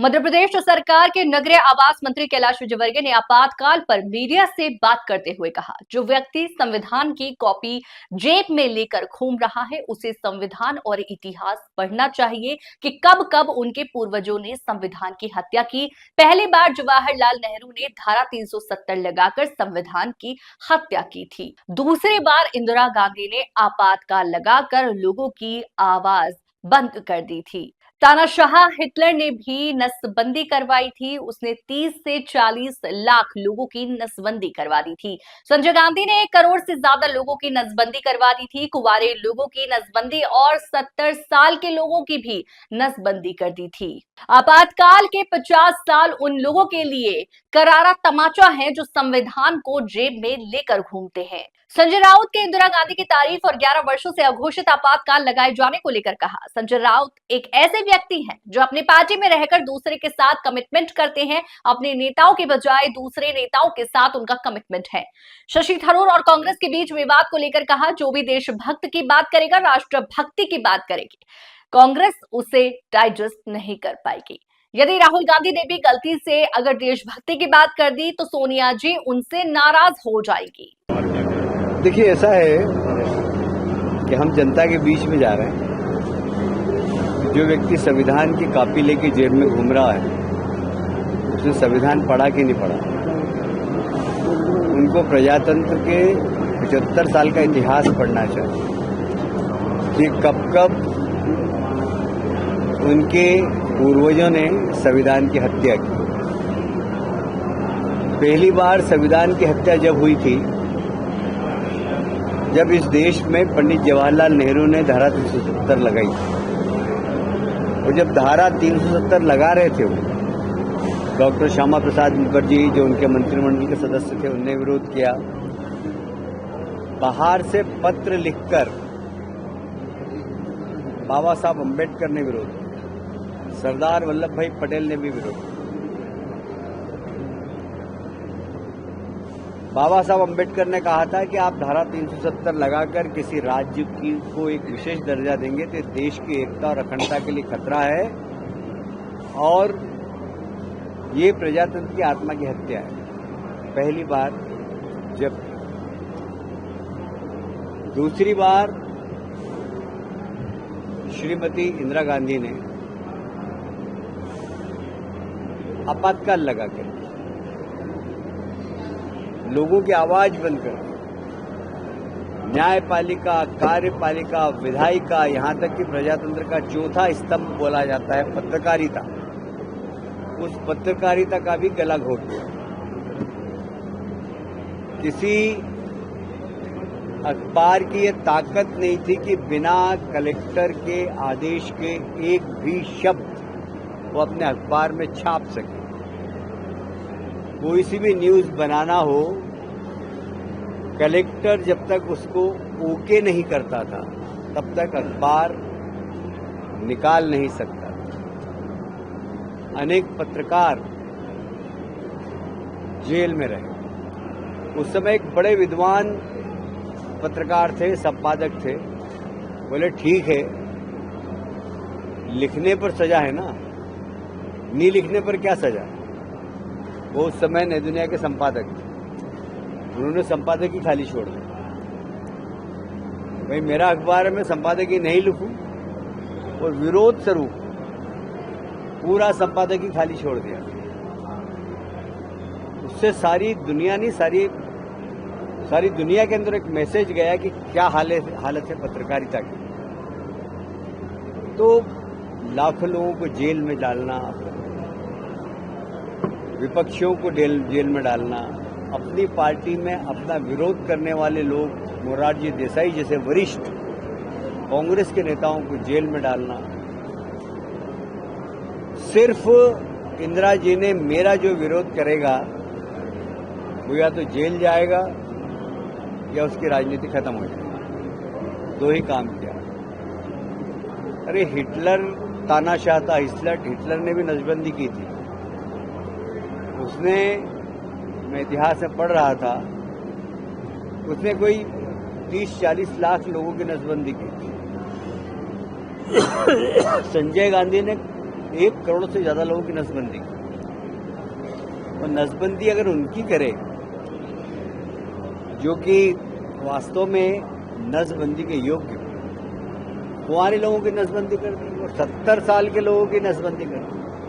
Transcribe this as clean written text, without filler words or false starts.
मध्य प्रदेश सरकार के नगरीय आवास मंत्री कैलाश विजयवर्गीय ने आपातकाल पर मीडिया से बात करते हुए कहा, जो व्यक्ति संविधान की कॉपी जेब में लेकर घूम रहा है उसे संविधान और इतिहास पढ़ना चाहिए कि कब कब उनके पूर्वजों ने संविधान की हत्या की। पहली बार जवाहरलाल नेहरू ने धारा 370 लगाकर संविधान की हत्या की थी। दूसरी बार इंदिरा गांधी ने आपातकाल लगाकर लोगों की आवाज बंद कर दी थी। तानाशाह हिटलर ने भी नसबंदी करवाई थी। उसने 30 से 40 लाख लोगों की नसबंदी करवा दी थी। संजय गांधी ने 1 करोड़ से ज्यादा लोगों की नसबंदी करवा दी थी। कुंवारे लोगों की नसबंदी और 70 साल के लोगों की भी नसबंदी कर दी थी। आपातकाल के 50 साल उन लोगों के लिए करारा तमाचा है जो संविधान को जेब में लेकर घूमते हैं। संजय राउत के इंदिरा गांधी की तारीफ और 11 वर्षों से अघोषित आपातकाल लगाए जाने को लेकर कहा। संजय राउत एक ऐसे व्यक्ति हैं जो अपनी पार्टी में रहकर दूसरे के साथ कमिटमेंट करते हैं। अपने नेताओं के बजाय दूसरे नेताओं के साथ उनका कमिटमेंट है। शशि थरूर और कांग्रेस के बीच विवाद को लेकर कहा, जो भी देशभक्त की बात करेगा, राष्ट्रभक्ति की बात करेगी, कांग्रेस उसे डाइजेस्ट नहीं कर पाएगी। यदि राहुल गांधी ने भी गलती से अगर देशभक्ति की बात कर दी तो सोनिया जी उनसे नाराज हो जाएगी। देखिए, ऐसा है कि हम जनता के बीच में जा रहे हैं। जो व्यक्ति संविधान की कॉपी लेके जेब में घूम रहा है, उसने संविधान पढ़ा कि नहीं पढ़ा। उनको प्रजातंत्र के 75 साल का इतिहास पढ़ना चाहिए कि कब कब उनके पूर्वजों ने संविधान की हत्या की। पहली बार संविधान की हत्या जब हुई थी, जब इस देश में पंडित जवाहरलाल नेहरू ने धारा 370 लगाई, और जब धारा 370 लगा रहे थे वो, डॉक्टर श्यामा प्रसाद मुखर्जी जो उनके मंत्रिमंडल के सदस्य थे, उनने विरोध किया। बाहर से पत्र लिखकर बाबा साहब अम्बेडकर ने विरोध किया, सरदार वल्लभ भाई पटेल ने भी विरोध किया। बाबा साहब अम्बेडकर ने कहा था कि आप धारा 370 लगाकर किसी राज्य को एक विशेष दर्जा देंगे तो देश की एकता और अखंडता के लिए खतरा है, और ये प्रजातंत्र की आत्मा की हत्या है। पहली बार जब दूसरी बार श्रीमती इंदिरा गांधी ने आपातकाल लगाकर लोगों की आवाज बंद कर दी। न्यायपालिका, कार्यपालिका, विधायिका, यहां तक कि प्रजातंत्र का चौथा स्तंभ बोला जाता है पत्रकारिता, उस पत्रकारिता का भी गला घोट दिया। किसी अखबार की ये ताकत नहीं थी कि बिना कलेक्टर के आदेश के एक भी शब्द वो अपने अखबार में छाप सके। कोई सी भी न्यूज बनाना हो, कलेक्टर जब तक उसको ओके नहीं करता था तब तक अखबार निकाल नहीं सकता। अनेक पत्रकार जेल में रहे। उस समय एक बड़े विद्वान पत्रकार थे, संपादक थे, बोले ठीक है, लिखने पर सजा है ना, नहीं लिखने पर क्या सजा है। वो उस समय नई दुनिया के संपादक थे, उन्होंने संपादकी खाली छोड़ दी। भाई मेरा अखबार है, मैं संपादकी नहीं लिखूं, और विरोध स्वरूप पूरा संपादकी खाली छोड़ दिया। उससे सारी दुनिया नहीं, सारी दुनिया के अंदर एक मैसेज गया कि क्या हालत है पत्रकारिता की। तो लाखों लोगों को जेल में डालना, विपक्षियों को जेल में डालना, अपनी पार्टी में अपना विरोध करने वाले लोग, मोरारजी देसाई जैसे वरिष्ठ कांग्रेस के नेताओं को जेल में डालना, सिर्फ इंदिरा जी ने मेरा जो विरोध करेगा वो या तो जेल जाएगा या उसकी राजनीति खत्म हो जाएगी। दो ही काम किया। अरे हिटलर तानाशाह था, हिटलर ने भी नसबंदी की थी। उसने, मैं इतिहास में पढ़ रहा था, उसने कोई 30-40 लाख लोगों की नसबंदी की थी। संजय गांधी ने 1 करोड़ से ज़्यादा लोगों की नसबंदी की। और नसबंदी अगर उनकी करे जो कि वास्तव में नसबंदी के योग्य हो, कुंवारे लोगों की नसबंदी कर दी और 70 साल के लोगों की नसबंदी कर दी।